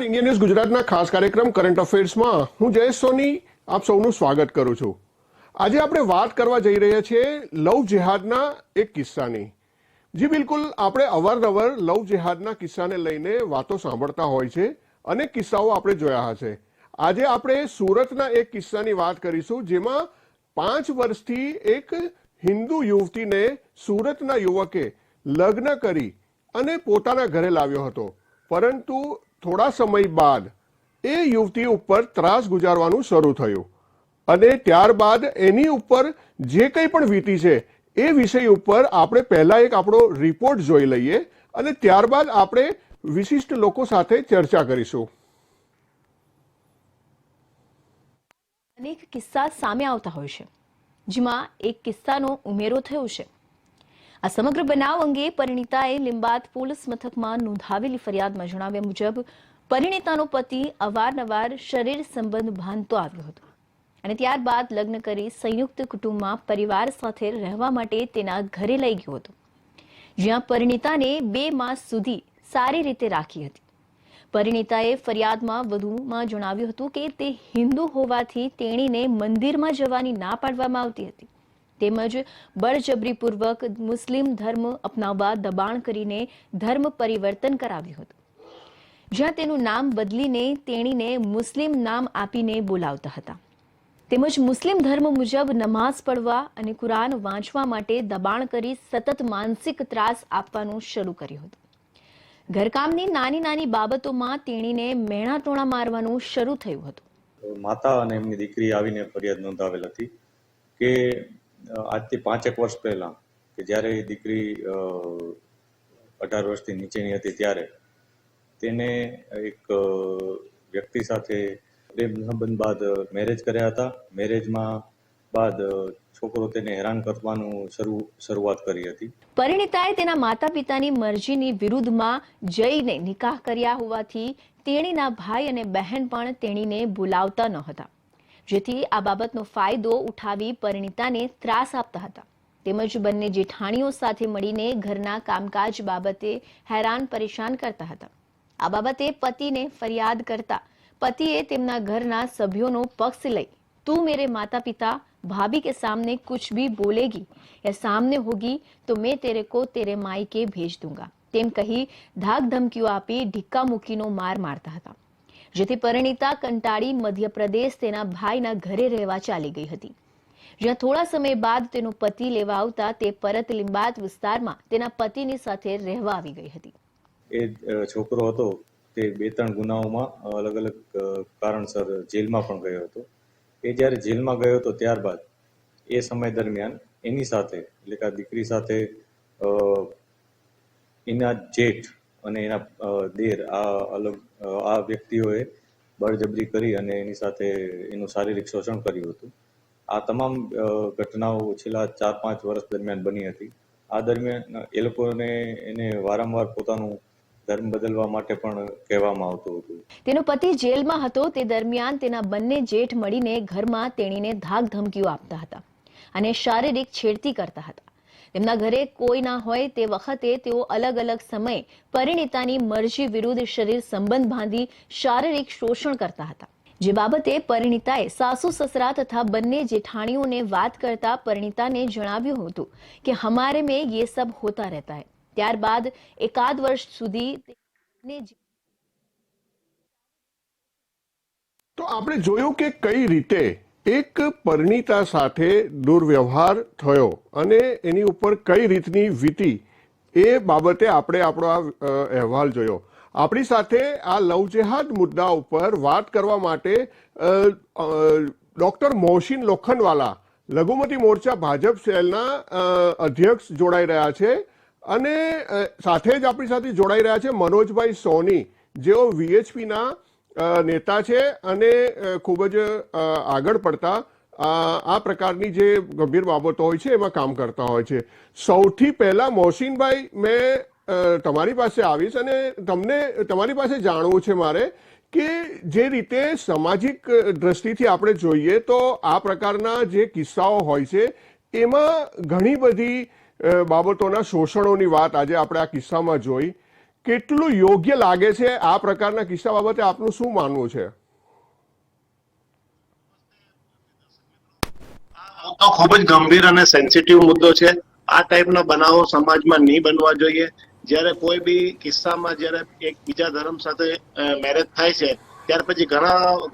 નમસ્કાર, Indian news ગુજરાતના ખાસ કાર્યક્રમ કરંટ અફેર્સમાં હું જયેશ સોની આપ સૌનું સ્વાગત કરું છું। આજે આપણે વાત કરવા જઈ રહ્યા છીએ લવ જેહાદના એક કિસ્સાની। જી બિલકુલ, આપણે અવારનવાર લવ જેહાદના કિસ્સાને લઈને વાતો સાંભળતા હોય છે, અનેક કિસ્સાઓ આપણે જોયા હશે। આજે આપણે સુરતના એક કિસ્સાની વાત કરીશું, જેમાં 5 વર્ષથી એક હિન્દુ યુવતીને સુરતના યુવકે લગ્ન કરી અને પોતાના ઘરે લાવ્યો હતો, પરંતુ થોડા સમય બાદ એ યુવતી ઉપર ત્રાસ ગુજારવાનું શરૂ થયું અને ત્યારબાદ એની ઉપર જે કંઈ પણ વીતી છે એ વિષય ઉપર આપણે પહેલા એક આપણો રિપોર્ટ જોઈ લઈએ અને ત્યારબાદ આપણે વિશિષ્ટ લોકો સાથે ચર્ચા કરીશું। અનેક કિસ્સા સામે આવતા હોય છે, જેમાં એક કિસ્સાનો ઉમેરો થયો છે। આ સમગ્ર બનાવ અંગે પરિણીતાએ લીંબાદ પોલીસ મથકમાં નોંધાવેલી ફરિયાદમાં જણાવ્યા મુજબ પરિણીતાનો પતિ અવારનવાર શરીર સંબંધ બાંધતો આવ્યો હતો અને ત્યારબાદ લગ્ન કરી સંયુક્ત કુટુંબમાં પરિવાર સાથે રહેવા માટે તેના ઘરે લઈ ગયો હતો, જ્યાં પરિણીતાને 2 માસ સુધી સારી રીતે રાખી હતી। પરિણીતાએ ફરિયાદમાં વધુમાં જણાવ્યું હતું કે તે હિન્દુ હોવાથી તેણીને મંદિરમાં જવાની ના પાડવામાં આવતી હતી, તેમજ બળજબરીપૂર્વક મુસ્લિમ ધર્મ અપનાવવા દબાણ કરીને ધર્મ પરિવર્તન કરાવ્યું હતું, જ્યાં તેનું નામ બદલીને તેણીને મુસ્લિમ નામ આપીને બોલાવતા હતા, તેમજ મુસ્લિમ ધર્મ મુજબ નમાઝ પઢવા અને કુરાન વાંચવા માટે દબાણ કરી સતત માનસિક ત્રાસ આપવાનું શરૂ કર્યું હતું। ઘરકામની નાની નાની બાબતોમાં તેણીને મેણાટોણા મારવાનું શરૂ થયું હતું। માતા અને એમની દીકરી આવીને ફરિયાદ નોંધાવેલ હતી કે આજથી 5 વર્ષ પહેલા કે જ્યારે દીકરી 18 વર્ષથી નીચેની હતી ત્યારે તેને એક વ્યક્તિ સાથે પ્રેમ સંબંધ બાદ મેરેજ કર્યા હતા। મેરેજમાં બાદ છોકરો તેને હેરાન કરવાનું શરૂઆત કરી હતી। પરિણીતાએ તેના માતા પિતાની મરજીની વિરુદ્ધમાં જઈને નિકાહ કર્યા હોવાથી તેણીના ભાઈ અને બહેન પણ તેણીને બોલાવતા ન હતા, જેથી આ બાબતનો ફાયદો ઉઠાવી પરિણીતાને ત્રાસ આપતા હતા, તેમજ બંને જેઠાણીઓ સાથે મળીને ઘરના કામકાજ બાબતે હેરાન પરેશાન કરતા હતા। આ બાબતે પતિને ફરિયાદ કરતા પતિએ તેમના ઘરના સભ્યોનો પક્ષ લઈ તું મેરે માતા પિતા भाभी के सामने कुछ भी बोलेगी या सामने होगी तो मैं तेरे को तेरे मायके भेज दूंगा तेम कही धाक धमकीओ आपी ढिक्का मूकीनो मार मारता હતા, જેથી પરિણીતા કંટાળી મધ્યપ્રદેશ તેના ભાઈના ઘરે રહેવા ચાલી ગઈ હતી, જ્યાં થોડા સમય બાદ તેનો પતિ લેવા આવતા તે પરત લીંબાદ વિસ્તારમાં તેના પતિની સાથે રહેવા આવી ગઈ હતી। એ છોકરો હતો તે 2-3 ગુનાઓમાં અલગ અલગ કારણસર જેલમાં પણ ગયો હતો। એ જ્યારે જેલમાં ગયો હતો ત્યારબાદ એ સમય દરમિયાન એની સાથે એટલે કે આ દીકરી સાથે એના જેઠ અને એના દેર આ વ્યક્તિઓએ બળજબરી કરી અને એની સાથે એનું શારીરિક શોષણ કર્યું હતું। આ તમામ ઘટનાઓ છેલ્લા 4-5 વર્ષ દરમિયાન બની હતી। આ દરમિયાન એ લોકોને એને વારંવાર પોતાનું ધર્મ બદલવા માટે પણ કહેવામાં આવતું હતું। તેનો પતિ જેલમાં હતો તે દરમિયાન તેના બંને જેઠ મળીને ઘરમાં તેણીને ધાક ધમકીઓ આપતા હતા અને શારીરિક છેડતી કરતા હતા। તેમના ઘરે કોઈ ના હોય તે વખતે તેઓ અલગ અલગ સમયે પરિણીતાની મરજી વિરુદ્ધ શરીર સંબંધ બાંધી શારીરિક શોષણ કરતા હતા, જે બાબતે પરિણીતાએ સાસુ સસરા તથા બંને જેઠાણીઓને વાત કરતા પરિણીતાને જણાવ્યું હતું કે હમારે મેં ये सब होता रहता है। ત્યારબાદ 1 વર્ષ સુધી તો આપણે જોયું કે કઈ રીતે એક પરિણીતા સાથે દુર્વ્યવહાર થયો અને એની ઉપર કઈ રીતની વીતી એ બાબતે આપણે આપણો આ અહેવાલ જોયો। આપણી સાથે આ લવ જેહાદ મુદ્દા ઉપર વાત કરવા માટે ડોક્ટર મોહસિન લોખંડવાલા લઘુમતી મોરચા ભાજપ સેલના અધ્યક્ષ જોડાઈ રહ્યા છે અને સાથે જ આપણી સાથે જોડાઈ રહ્યા છે મનોજભાઈ સોની, જેઓ VHPના નેતા છે અને ખૂબ જ આગળ પડતા આ પ્રકારની જે ગંભીર બાબતો હોય છે એમાં કામ કરતા હોય છે। સૌથી પહેલા મોહસિનભાઈ, મેં તમારી પાસે આવીશ અને તમને તમારી પાસે જાણવું છે મારે કે જે રીતે સામાજિક દ્રષ્ટિથી આપણે જોઈએ તો આ પ્રકારના જે કિસ્સાઓ હોય છે એમાં ઘણી બધી બાબતોના શોષણોની વાત આજે આપણે આ કિસ્સામાં જોઈ કેટલું યોગ્ય લાગે છે આ પ્રકારના કિસ્સા બાબતે આપનું શું માનવું છે? મુદ્દો ખૂબ જ ગંભીર અને સેન્સિટિવ મુદ્દો છે. આ ટાઈપના બનાવો સમાજમાં નહીં બનવા જોઈએ. જ્યારે કોઈ બી કિસ્સામાં જ્યારે એક બીજા ધર્મ સાથે મેરેજ થાય છે ત્યાર પછી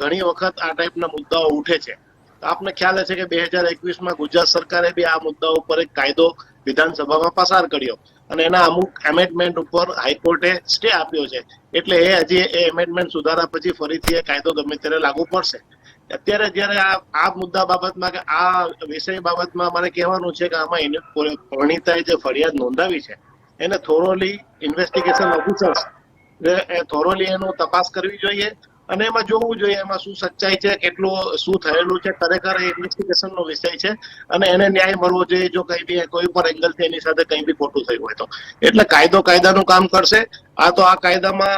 ઘણી વખત આ ટાઈપના મુદ્દાઓ ઉઠે છે. આપને ખ્યાલ છે કે 2021માં ગુજરાત સરકારે બી આ મુદ્દા ઉપર એક કાયદો વિધાનસભામાં પસાર કર્યો અને એના અમુક એમેન્ડમેન્ટ ઉપર હાઈકોર્ટે સ્ટે આપ્યો છે. એટલે એ હજી એ એમેન્ડમેન્ટ સુધારા પછી ફરીથી એ કાયદો ગમે ત્યારે લાગુ પડશે. અત્યારે જયારે આ મુદ્દા બાબતમાં કે આ વિષય બાબતમાં મારે કહેવાનું છે કે આમાં પરણિતાએ જે ફરિયાદ નોંધાવી છે એને થોરોલી ઇન્વેસ્ટિગેશન ઓફિસર્સ થોરોલી એનું તપાસ કરવી જોઈએ અને એમાં જોવું જોઈએ એમાં શું સચ્ચાઈ છે, કેટલું શું થયેલું છે, ખરેખર એ ઇન્વેસ્ટિગેશન નો વિષય છે અને એને ન્યાય મળવો જોઈએ જો કઈ બી કોઈ પણ એંગલથી એની સાથે કઈ બી ખોટું થયું હોય તો. એટલે કાયદો કાયદાનું કામ કરશે. આ કાયદામાં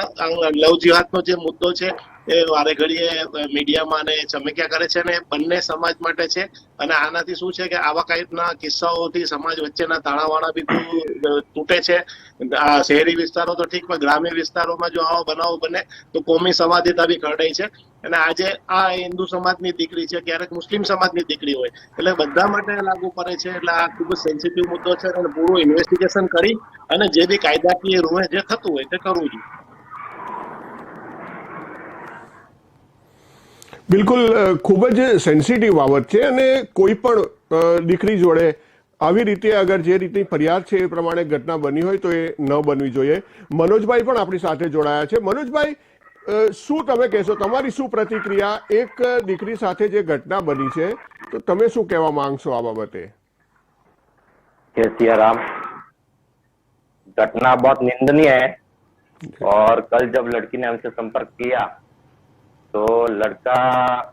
લવ જિહાદનો જે મુદ્દો છે એ વારે ઘડીએ મીડિયામાં ને ચમક્યા કરે છે ને બંને સમાજ માટે છે અને આનાથી શું છે કે આવા ટાઈપના કિસ્સાઓથી સમાજ વચ્ચેના તાણાવાણા બી તૂટે છે. આ શહેરી વિસ્તારો તો ઠીક પણ ગ્રામ્ય વિસ્તારોમાં જો આવા બનાવો બને તો કોમી સંવાદિતા બી ખરડાય છે. અને આજે આ હિન્દુ સમાજની દીકરી છે, ક્યારેક મુસ્લિમ સમાજની દીકરી હોય, એટલે બધા માટે લાગુ પડે છે. એટલે આ ખૂબ જ સેન્સિટિવ મુદ્દો છે અને પૂરું ઇન્વેસ્ટિગેશન કરી અને જે બી કાયદાકીય રૂએ જે થતું હોય તે કરવું જોઈએ. બિલકુલ, ખૂબ જ સેન્સિટિવ બાબત છે અને કોઈ પણ દીકરી જોડે આવી રીતે અગર જે રીતની ફરિયાદ છે એ પ્રમાણે ઘટના બની હોય તો એ ન બનવી જોઈએ. મનોજભાઈ પણ આપણી સાથે જોડાયા છે. મનોજભાઈ, શું તમે કહેશો, તમારી શું પ્રતિક્રિયા? એક દીકરી સાથે જે ઘટના બની છે તો તમે શું કહેવા માંગશો આ બાબતે? जय सिया राम। घटना बहुत निंदनीय है और कल जब लड़की ने हमसे संपर्क किया तो लड़का,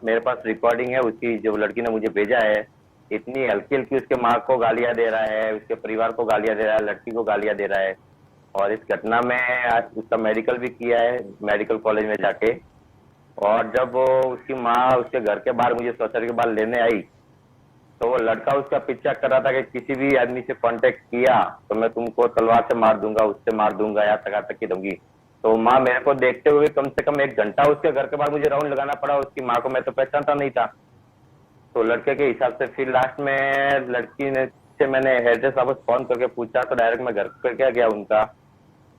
मेरे पास रिकॉर्डिंग है उसकी, जो लड़की ने मुझे भेजा है, इतनी हल्की हल्की उसके माँ को गालियां दे रहा है, उसके परिवार को गालियां दे रहा है, लड़की को गालियां दे रहा है। और इस घटना में आज उसका मेडिकल भी किया है मेडिकल कॉलेज में जाके। और जब वो उसकी माँ उसके घर के बाहर मुझे सोसाइटी के बाहर लेने आई तो वो लड़का उसका पीछा कर रहा था कि किसी भी आदमी से कांटेक्ट किया तो मैं तुमको तलवार से मार दूंगा, उससे मार दूंगा या तकातकी दूंगी। तो माँ मेरे को देखते हुए कम से कम 1 घंटा उसके घर के बाहर मुझे राउंड लगाना पड़ा। उसकी माँ को मैं तो पहचानता नहीं था। तो लड़के के हिसाब से फिर लास्ट में लड़की ने से मैंने एड्रेस वापस फोन करके पूछा तो डायरेक्ट मैं घर पे क्या गया उनका।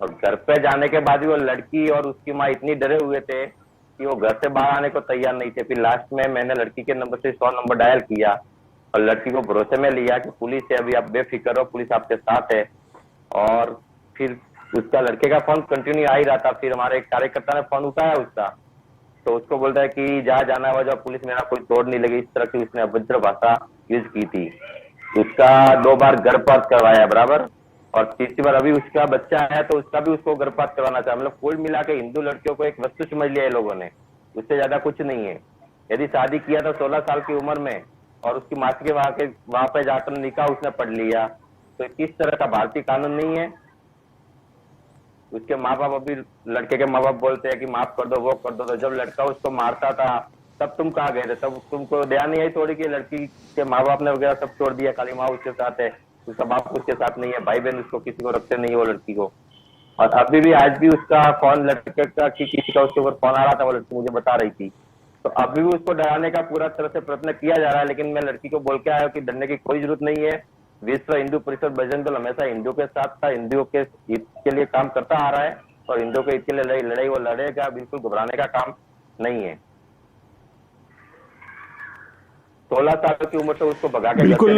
और घर पे जाने के बाद भी वो लड़की और उसकी माँ इतनी डरे हुए थे कि वो घर से बाहर आने को तैयार नहीं थे। फिर लास्ट में मैंने लड़की के नंबर से 100 नंबर डायल किया और लड़की को भरोसे में लिया कि पुलिस है, अभी आप बेफिक्र हो, पुलिस आपके साथ है। और फिर उसका लड़के का फोन कंटिन्यू आ ही रहा था। फिर हमारे एक कार्यकर्ता ने फोन उठाया उसका, तो उसको बोलता है कि जहाँ जाना हुआ जाओ, पुलिस मेरा कोई तोड़ नहीं लगी। इस तरह की उसने अभद्र भाषा यूज की थी। उसका 2 बार गर्भपात करवाया बराबर, और तीसरी बार अभी उसका बच्चा है तो उसका भी उसको गर्भपात करवाना चाहे। मतलब कुल मिला के हिंदू लड़कियों को एक वस्तु समझ लिया है लोगों ने, उससे ज्यादा कुछ नहीं है। यदि शादी किया था 16 साल की उम्र में और उसकी मासी के वहां पे जाकर निकाह उसने पढ़ लिया, तो किस तरह का भारतीय कानून नहीं है। उसके माँ बाप अभी लड़के के माँ बाप बोलते हैं कि माफ कर दो, वो कर दो। तो जब लड़का उसको मारता था तब तुम कहाँ गए थे? तब तुमको ध्यान नहीं आई थोड़ी कि लड़की के माँ बाप ने वगैरह सब छोड़ दिया, खाली माँ उसके साथ है, उसका बाप उसके साथ नहीं है, भाई बहन उसको किसी को रखते नहीं है वो लड़की को। और अभी भी आज भी उसका फोन लड़के का किसी का उसके ऊपर फोन आ रहा था, वो लड़की मुझे बता रही थी। तो अभी भी उसको डराने का पूरा तरह से प्रयत्न किया जा रहा है। लेकिन मैं लड़की को बोल के आया कि डरने की कोई जरूरत नहीं है। विश्व हिंदू परिषद बजरंग दल हमेशा हिंदुओं के साथ था, हिंदुओं के हित के लिए काम करता आ रहा है और हिंदुओं के हित के लिए लड़ाई वो लड़ेगा। बिल्कुल घबराने का काम नहीं है। 16 साल की उम्र से उसको भगा के बिल्कुल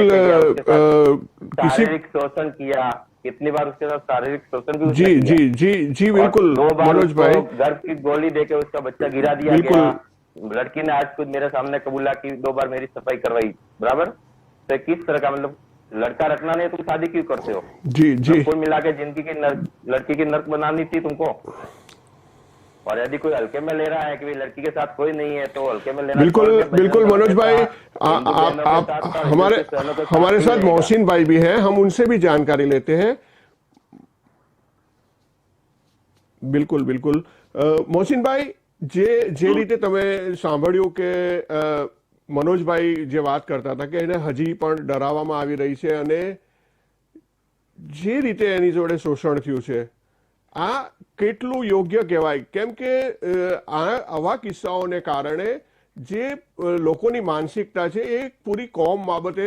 शारीरिक शोषण किया। कितनी बार उसके साथ शारीरिक शोषण भी जी जी जी जी बिल्कुल 2 बार मनोज भाई, घर की गोली देके उसका बच्चा गिरा दिया गया। लड़की ने आज खुद मेरे सामने कबूला कि 2 बार मेरी सफाई करवाई बराबर। तो किस तरह का, मतलब लड़का रखना नहीं तुम शादी क्यों करते हो? जी जी कुल मिला के जिंदगी की लड़की की नर्क बनानी थी तुमको। और यदि कोई हल्के में ले रहा है कि लड़की के साथ कोई नहीं है तो हल्के में लेना। बिल्कुल बिल्कुल मनोज भाई, आप हमारे साथ मोहसिन भाई भी हैं, हम उनसे भी जानकारी लेते हैं। બિલકુલ બિલકુલ મોહસિનભાઈ, જે રીતે તમે સાંભળ્યું કે મનોજભાઈ જે વાત કરતા હતા કે એને હજી પણ ડરાવવામાં આવી રહી છે અને જે રીતે એની જોડે શોષણ થયું છે આ કેટલું યોગ્ય કહેવાય? કેમ કે આવા કિસ્સાઓને કારણે જે લોકોની માનસિકતા છે એ પૂરી કોમ બાબતે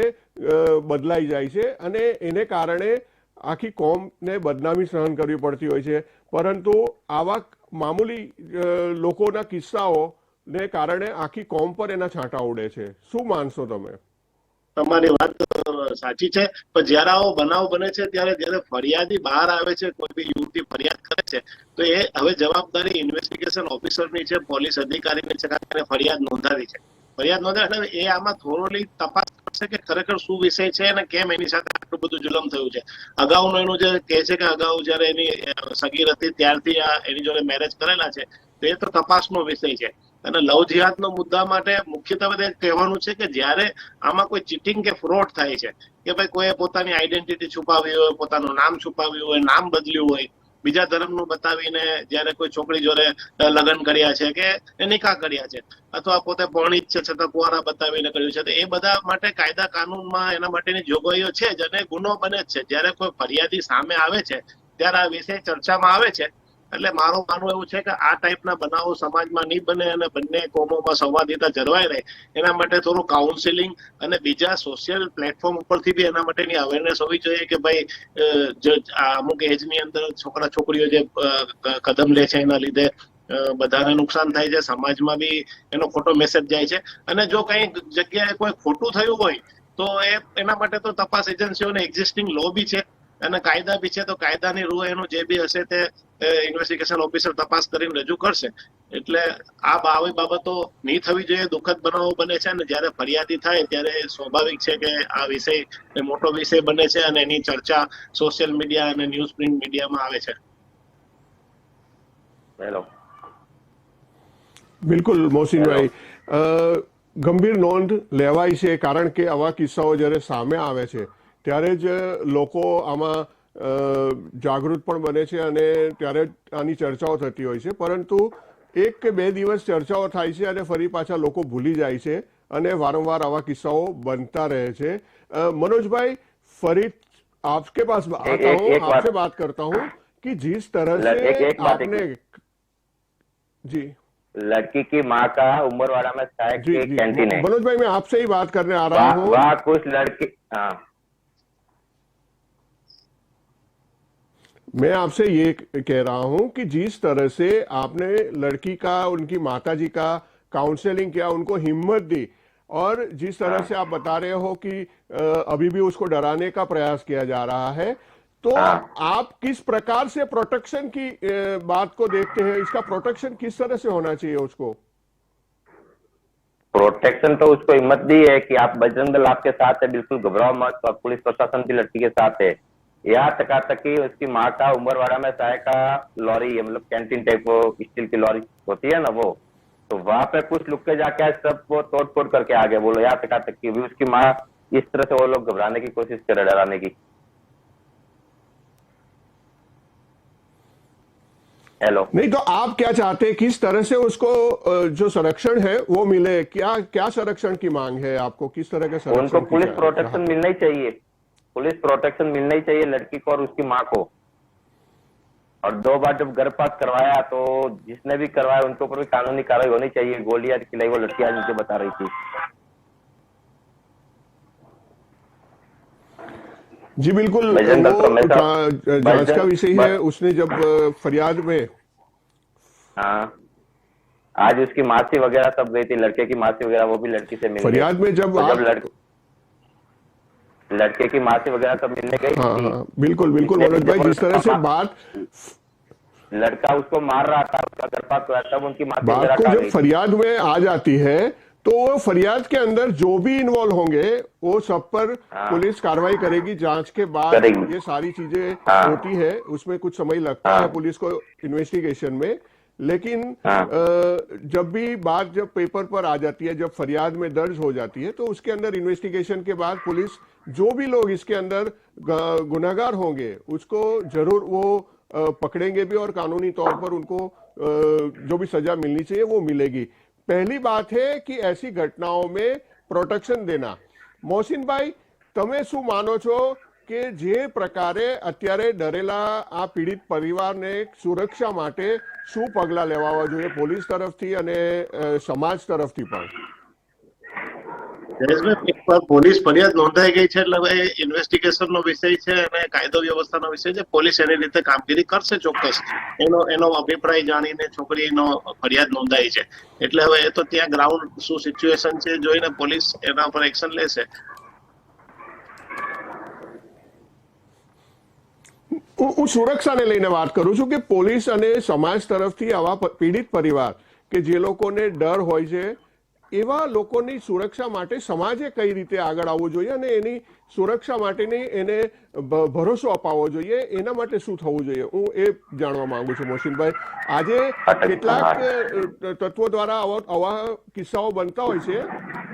બદલાઈ જાય છે અને એને કારણે આખી કોમને બદનામી સહન કરવી પડતી હોય છે. પરંતુ આવા મામૂલી લોકોના કિસ્સાઓને કારણે આખી કોમ પર એના છાંટા ઉડે છે. શું માનશો તમે? તમારી વાત સાચી છે, પણ જયારે આવો બનાવ બને છે ત્યારે જયારે ફરિયાદી બહાર આવે છે, કોઈ બી યુવતી ફરિયાદ કરે છે, તો એ હવે જવાબદારી ઇન્વેસ્ટિગેશન ઓફિસરની છે, પોલીસ અધિકારીની છે, કારણ કે ફરિયાદ નોંધાવી છે. ફરિયાદ નોંધાવી એટલે એ આમાં થોડોલી તપાસ કરશે કે ખરેખર શું વિષય છે અને કેમ એની સાથે આટલું બધું જુલમ થયું છે. અગાઉનું એનું જે કહે છે કે અગાઉ જયારે એની સગીર હતી ત્યારથી એની જોડે મેરેજ કરેલા છે, તો એ તો તપાસનો વિષય છે. અને લવ જિહાદનો મુદ્દા માટે મુખ્યત્વે કહેવાનું છે કે જ્યારે આમાં કોઈ ચીટિંગ કે ફ્રોડ થાય છે કે ભાઈ કોઈએ પોતાની આઈડેન્ટિટી છુપાવી હોય, પોતાનું નામ છુપાવ્યું હોય, નામ બદલ્યું હોય, બીજા ધર્મનું બતાવીને જ્યારે કોઈ છોકરી જોડે લગ્ન કર્યા છે કે નિકાહ કર્યા છે, અથવા પોતે પરણિત છે છતાં કુંવારા બતાવીને કર્યું છે, તો એ બધા માટે કાયદા કાનૂનમાં એના માટેની જોગવાઈઓ છે જ અને ગુનો બને જ છે. જ્યારે કોઈ ફરિયાદી સામે આવે છે ત્યારે આ વિષય ચર્ચામાં આવે છે. એટલે મારું માનવું એવું છે કે આ ટાઈપના બનાવો સમાજમાં નહીં બને અને બંને કોમોમાં સંવાદિતા જળવાઈ રહે એના માટે થોડું કાઉન્સિલિંગ અને બીજા સોશિયલ પ્લેટફોર્મ ઉપરથી બી એના માટેની અવેરનેસ હોવી જોઈએ કે ભાઈ અમુક એજની અંદર છોકરા છોકરીઓ જે કદમ લે છે એના લીધે બધાને નુકસાન થાય છે, સમાજમાં બી એનો ખોટો મેસેજ જાય છે. અને જો કઈ જગ્યાએ કોઈ ખોટું થયું હોય તો એના માટે તો તપાસ એજન્સીઓને એક્ઝિસ્ટિંગ લો બી છે અને કાયદા બી છે. તો કાયદાની રૂહ એનું જે બી હશે તે ઇન્વેસ્ટિગેશન ઓફિસર તપાસ કરીને રજૂ કરશે. એટલે આવી બાબતો નહીં થવી જોઈએ. દુઃખદ બનાવો બને છે અને જ્યારે ફરિયાદી થાય ત્યારે સ્વાભાવિક છે કે આ વિષય મોટો વિષય બને છે અને એની ચર્ચા સોશિયલ મીડિયા અને ન્યૂઝ પ્રિન્ટ મીડિયામાં આવે છે. હેલો, બિલકુલ મોહસિનભાઈ, ગંભીર નોંધ લેવાય છે કારણ કે આવા કિસ્સાઓ જ્યારે સામે આવે છે ત્યારે જ લોકો આમાં જાગૃત પણ બને છે અને ત્યારે આની ચર્ચાઓ થતી હોય છે. પરંતુ 1 કે 2 દિવસ ચર્ચાઓ થાય છે અને ફરી પાછા લોકો ભૂલી જાય છે અને વારંવાર આવા કિસ્સાઓ બનતા રહે છે. मनोज फरी आपके पास आता हूँ, आपसे बात करता हूँ कि जिस तरह से आपने जी लड़की की माँ का उमरवाड़ा में सहायक कैंटीन है। मनोज भाई मैं आपसे ही बात करने आ रहा हूँ। वहाँ कुछ लड़की मैं आपसे ये कह रहा हूं कि जिस तरह से आपने लड़की का, उनकी माताजी का काउंसलिंग किया, उनको हिम्मत दी और जिस तरह से आप बता रहे हो कि अभी भी उसको डराने का प्रयास किया जा रहा है, तो आप किस प्रकार से प्रोटेक्शन की बात को देखते हैं? इसका प्रोटेक्शन किस तरह से होना चाहिए उसको? प्रोटेक्शन तो उसको हिम्मत दी है कि आप बजरंग दल आपके साथ है, बिल्कुल घबराओ मत, और पुलिस प्रशासन भी लड़की के साथ है। यहाँ तक कि उसकी माँ का उमरवाड़ा में चाय का लॉरी है, मतलब कैंटीन टाइप वो स्टील की लॉरी होती है ना, वो तो वहां पे कुछ लुक के जाके सब वो तोड़ फोड़ करके आ गए। बोलो यहाँ तक कि भी उसकी माँ इस तरह से वो लोग घबराने की कोशिश करे, डराने की। हेलो, नहीं तो आप क्या चाहते हैं, किस तरह से उसको जो संरक्षण है वो मिले? क्या क्या संरक्षण की मांग है आपको? किस तरह के संरक्षण? उनको पुलिस प्रोटेक्शन मिलना ही चाहिए, पुलिस प्रोटेक्शन मिलना ही चाहिए लड़की को और उसकी माँ को। और 2 बार जब गर्भपात करवाया तो जिसने भी करवाया उनके ऊपर भी कानूनी कार्रवाई होनी चाहिए। गोलियां खिलाई वो लड़की आज मुझे बता रही थी। जी बिल्कुल, जांच का विषय है। उसने जब फरियाद में आज उसकी मासी वगैरह सब गई थी, लड़के की मासी वगैरह वो भी लड़की से मिली। फरियाद में जब लड़के की मासी वगैरह सब मिलने गई। हाँ, बिल्कुल बिल्कुल मनोज भाई, जिस तरह से बात, लड़का उसको मार रहा था, उसका गर्भपात हुआ, तब उनकी मासी बात को जब फरियाद में आ जाती है तो वो फरियाद के अंदर जो भी इन्वॉल्व होंगे वो सब पर पुलिस कार्रवाई करेगी। जांच के बाद ये सारी चीजें होती है, उसमें कुछ समय लगता है पुलिस को इन्वेस्टिगेशन में, लेकिन जब भी बात जब पेपर पर आ जाती है, जब फरियाद में दर्ज हो जाती है, तो उसके अंदर इन्वेस्टिगेशन के बाद पुलिस जो भी लोग इसके अंदर गुनहगार होंगे उसको जरूर वो पकड़ेंगे भी और कानूनी तौर पर उनको जो भी सजा मिलनी चाहिए वो मिलेगी। पहली बात है कि ऐसी घटनाओं में प्रोटेक्शन देना। मोहसिन भाई, તમે શું માનો છો કે જે પ્રકારે અત્યારે ડરેલા આ પીડિત પરિવારને સુરક્ષા માટે શું પગલાં લેવા જોઈએ પોલીસ તરફથી અને સમાજ તરફથી પણ? જયેશભાઈ, એક વાર પોલીસ ફરિયાદ નોંધાઈ ગઈ છે એટલે હવે ઇન્વેસ્ટિગેશનનો વિષય છે અને કાયદો વ્યવસ્થાનો વિષય છે. પોલીસ એની રીતે કામગીરી કરશે ચોક્કસ. એનો અભિપ્રાય જાણીને છોકરીનો ફરિયાદ નોંધાઈ છે એટલે હવે એ તો ત્યાં ગ્રાઉન્ડ શું સિચ્યુએશન છે જોઈને પોલીસ એના પર એક્શન લેશે. હું સુરક્ષાને લઈને વાત કરું છું કે પોલીસ અને સમાજ તરફથી આવા પીડિત પરિવાર કે જે લોકોને ડર હોય છે એવા લોકોની સુરક્ષા માટે સમાજે કઈ રીતે આગળ આવવું જોઈએ અને એની સુરક્ષા માટેની એને ભરોસો અપાવવો જોઈએ, એના માટે શું થવું જોઈએ, હું એ જાણવા માંગુ છું. મોહસિનભાઈ, આજે કેટલાક તત્વો દ્વારા આવા કિસ્સાઓ બનતા હોય છે,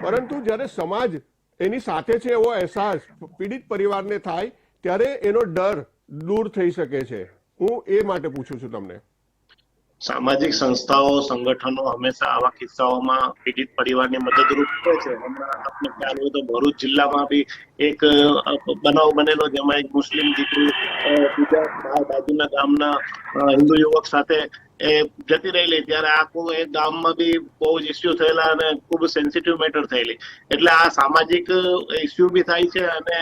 પરંતુ જ્યારે સમાજ એની સાથે છે એવો અહેસાસ પીડિત પરિવારને થાય ત્યારે એનો ડર દૂર થઈ શકે છે. હું એ માટે પૂછું છું તમને. સામાજિક સંસ્થાઓ, સંગઠનો હંમેશા આવા કિસ્સાઓમાં પીડિત પરિવારની મદદરૂપ થાય છે. હમણાં આપને ખ્યાલ હોય તો ભરૂચ જિલ્લામાં બી એક બનાવ બનેલો જેમાં એક મુસ્લિમ દીકરી બીજા બાજુના ગામના હિન્દુ યુવક સાથે એ જતી રહેલી, ત્યારે આખું એ ગામમાં બી બહુ જ ઇસ્યુ થયેલા અને ખૂબ સેન્સિટિવ મેટર થયેલી. એટલે આ સામાજિક ઇસ્યુ બી થાય છે અને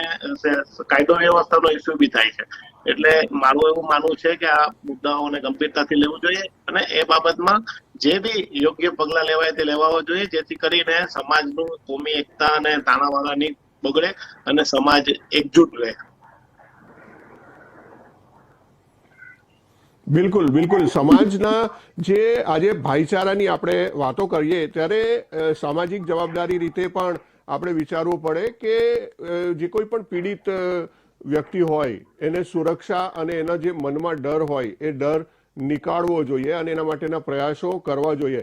કાયદો વ્યવસ્થાનો ઇસ્યુ બી થાય છે. એટલે મારું એવું માનવું છે કે આ મુદ્દાઓને ગંભીરતાથી લેવું જોઈએ અને એ બાબતમાં જે બી યોગ્ય પગલાં લેવાય તે લેવા જોઈએ, જેથી કરીને સમાજનું કોમી એકતા અને તાણાવાણા નહીં બગડે અને સમાજ એકજૂટ રહે. બિલકુલ બિલકુલ. સમાજના જે આજે ભાઈચારાની આપણે વાતો કરીએ ત્યારે સામાજિક જવાબદારી રીતે પણ આપણે વિચારવું પડે કે જે કોઈ પણ પીડિત વ્યક્તિ હોય એને સુરક્ષા અને એના જે મનમાં ડર હોય એ ડર निकालવો જોઈએ અને એના માટેના પ્રયાસો કરવા જોઈએ.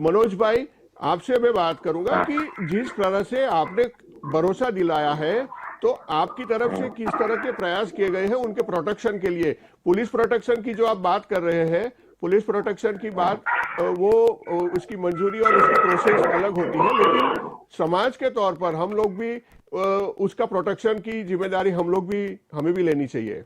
मनोज भाई, आपसे मैं बात करूंगा कि जिस तरह से आपने भरोसा दिलाया है तो आपकी तरफ से किस तरह के प्रयास किए गए हैं उनके प्रोटेक्शन के लिए? पुलिस प्रोटेक्शन की जो आप बात कर रहे हैं, पुलिस प्रोटेक्शन की बात वो उसकी मंजूरी और उसकी प्रोसेस अलग होती है, लेकिन समाज के तौर पर हम लोग भी उसका प्रोटेक्शन की जिम्मेदारी हमें भी लेनी चाहिए.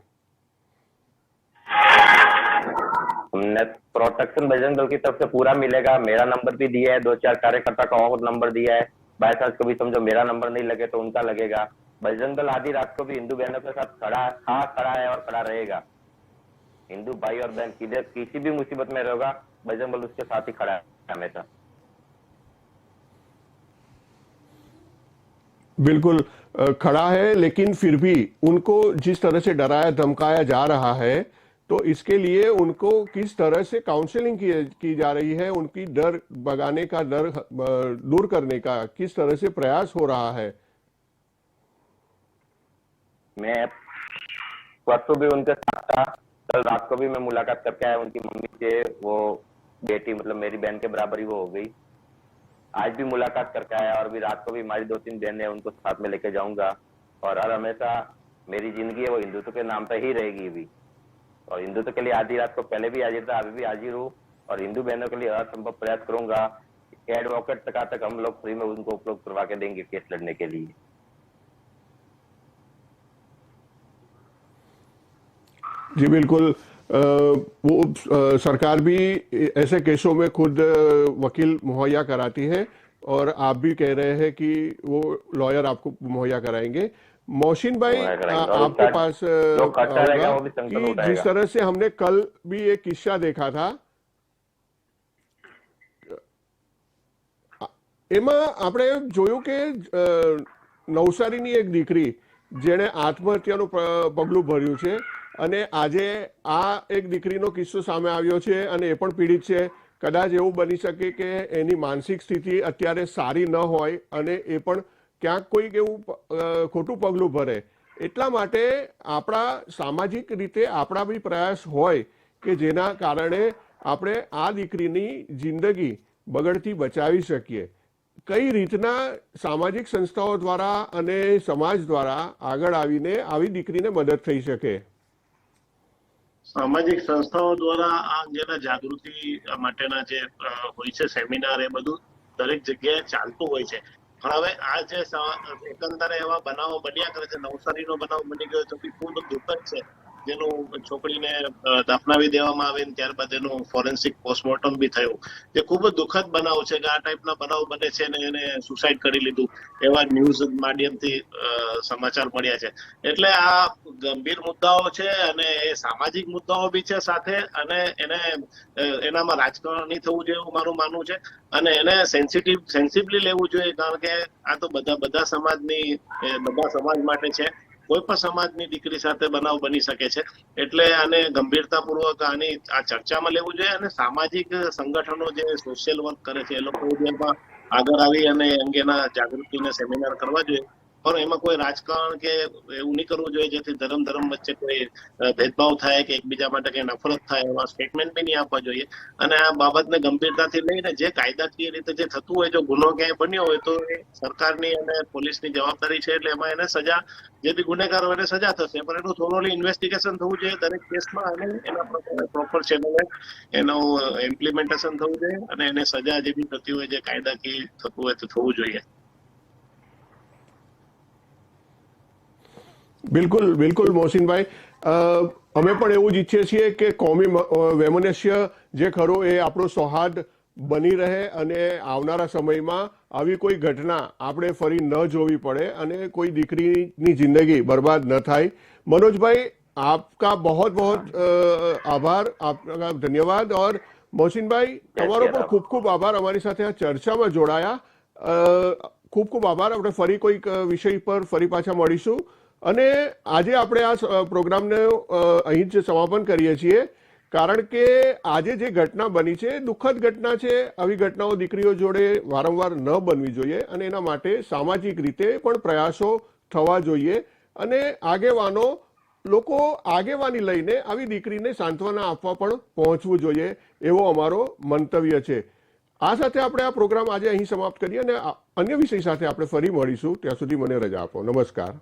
हमने प्रोटेक्शन बजरंग दल की तरफ से पूरा मिलेगा. मेरा नंबर भी दिया है, 2-4 कार्यकर्ता का और नंबर दिया है. बाय चांस कभी समझो मेरा नंबर नहीं लगे तो उनका लगेगा. बजरंग दल आधी रात को भी हिंदू बहनों के साथ खड़ा है और खड़ा रहेगा. हिंदू भाई और बहन किसी भी मुसीबत में रहेगा, बजरंग दल उसके साथ ही खड़ा है हमेशा. बिल्कुल खड़ा है, लेकिन फिर भी उनको जिस तरह से डराया धमकाया जा रहा है तो इसके लिए उनको किस तरह से काउंसलिंग की जा रही है, उनकी डर भगाने का, डर दूर करने का किस तरह से प्रयास हो रहा है? मैं परसों भी उनके साथ था, कल रात को भी मैं मुलाकात करके आया उनकी मम्मी से. वो बेटी मतलब मेरी बहन के बराबर ही वो हो गई. आज भी मुलाकात करके आया और भी रात को भी हमारी 2-3 बहनें हैं उनको साथ में लेके जाऊंगा. और हर हमेशा मेरी जिंदगी है वो हिंदुत्व के नाम पे ही रहेगी भी. और हिंदुत्व के लिए आधी रात को पहले भी हाजिर था, अभी भी हाजिर हूँ और हिंदू बहनों के लिए हर संभव प्रयास करूंगा. एडवोकेट तक हम लोग फ्री में उनको उपलब्ध करवा के देंगे केस लड़ने के लिए. जी बिल्कुल. वो सरकार भी ऐसे केसों में खुद वकील मुहैया कराती है और आप भी कह रहे हैं कि वो लॉयर आपको मुहैया कराएंगे. मोहसिन भाई, आपके पास होगा कि जिस तरह से हमने कल भी एक किस्सा देखा था, એમાં આપણે જોયું કે નવસારીની એક દીકરી જેણે આત્મહત્યાનું પગલું ભર્યું છે અને આજે આ એક દીકરીનો કિસ્સો સામે આવ્યો છે અને એ પણ પીડિત છે. કદાચ એવું બની શકે કે એની માનસિક સ્થિતિ અત્યારે સારી ન હોય અને એ પણ ક્યાંક કોઈક એવું ખોટું પગલું ભરે. એટલા માટે આપણા સામાજિક રીતે આપણા બી પ્રયાસ હોય કે જેના કારણે આપણે આ દીકરીની જિંદગી બગડતી બચાવી શકીએ. કઈ રીતના સામાજિક સંસ્થાઓ દ્વારા અને સમાજ દ્વારા આગળ આવીને આવી દીકરીને મદદ થઈ શકે? સામાજિક સંસ્થાઓ દ્વારા આ અંગેના જાગૃતિ માટેના જે હોય છે સેમિનાર, એ બધું દરેક જગ્યાએ ચાલતું હોય છે. પણ હવે આ જે એકંદરે એવા બનાવો બન્યા કરે છે, નવસારીનો બનાવ બની ગયો તો ખૂબ દુઃખદ છે, જેનું છોકરીને દફનાવી દેવામાં આવે ને ત્યારબાદ એનું ફોરેન્સિક પોસ્ટમોર્ટમ બી થયું. તે ખૂબ જ દુઃખદ બનાવ છે કે આ ટાઈપના બનાવ બને છે ને એને સુસાઇડ કરી લીધું, એવા ન્યૂઝ માધ્યમથી સમાચાર મળ્યા છે. એટલે આ ગંભીર મુદ્દાઓ છે અને એ સામાજિક મુદ્દાઓ બી છે સાથે, અને એનામાં રાજકારણ નહીં થવું જોઈએ એવું મારું માનવું છે, અને એને સેન્સિબલી લેવું જોઈએ, કારણ કે આ તો બધા સમાજની બધા સમાજ માટે છે. કોઈ પણ સમાજની દીકરી સાથે બનાવ બની શકે છે, એટલે આને ગંભીરતાપૂર્વક આ ચર્ચામાં લેવું જોઈએ, અને સામાજિક સંગઠનો જે સોશિયલ વર્ક કરે છે એ લોકો એમાં આગળ આવી અને અંગેના જાગૃતિના સેમિનાર કરવા જોઈએ. પણ એમાં કોઈ રાજકારણ કે એવું નહીં કરવું જોઈએ જેથી ધર્મ વચ્ચે કોઈ ભેદભાવ થાય કે એકબીજા માટે કઈ નફરત થાય, એવા સ્ટેટમેન્ટ બી નહીં આપવા જોઈએ. અને આ બાબતને ગંભીરતાથી લઈને જે કાયદાકીય રીતે જે થતું હોય, જો ગુનો ક્યાંય બન્યો હોય તો એ સરકારની અને પોલીસની જવાબદારી છે, એટલે એમાં એને સજા, જે બી ગુનેગાર હોય એને સજા થશે, પણ એનું થોડું ઇન્વેસ્ટિગેશન થવું જોઈએ દરેક કેસમાં, અને એના પ્રોપર ચેનલે એનું ઇમ્પ્લિમેન્ટેશન થવું જોઈએ, અને એને સજા જે બી થતી હોય, જે કાયદાકીય થતું હોય તે થવું જોઈએ. બિલકુલ મોહસિનભાઈ, અમે પણ એવું જ ઈચ્છીએ છીએ કે કોમી વૈમનસ્ય જે ખરો એ આપણો સૌહાર્દ બની રહે, અને આવનારા સમયમાં આવી કોઈ ઘટના આપણે ફરી ન જોવી પડે અને કોઈ દીકરીની જિંદગી બરબાદ ન થાય. मनोजभाई, आपका बहुत बहुत आभार, आपका धन्यवाद. और मोहसिन भाई, તમારો પણ ખૂબ ખૂબ આભાર અમારી સાથે આ ચર્ચામાં જોડાયા. ખૂબ ખૂબ આભાર. આપણે ફરી કોઈક વિષય પર ફરી પાછા મળીશું. અને આજે આપણે આ પ્રોગ્રામને અહીં જ સમાપન કરીએ છીએ, કારણ કે આજે જે ઘટના બની છે દુઃખદ ઘટના છે. આવી ઘટનાઓ દીકરીઓ જોડે વારંવાર ન બનવી જોઈએ, અને એના માટે સામાજિક રીતે પણ પ્રયાસો થવા જોઈએ, અને લોકો આગેવાની લઈને આવી દીકરીને સાંત્વના આપવા પણ પહોંચવું જોઈએ, એવો અમારો મંતવ્ય છે. આ સાથે આપણે આ પ્રોગ્રામ આજે અહીં સમાપ્ત કરીએ, અને અન્ય વિષય સાથે આપણે ફરી મળીશું. ત્યાં સુધી મને રજા આપો. નમસ્કાર.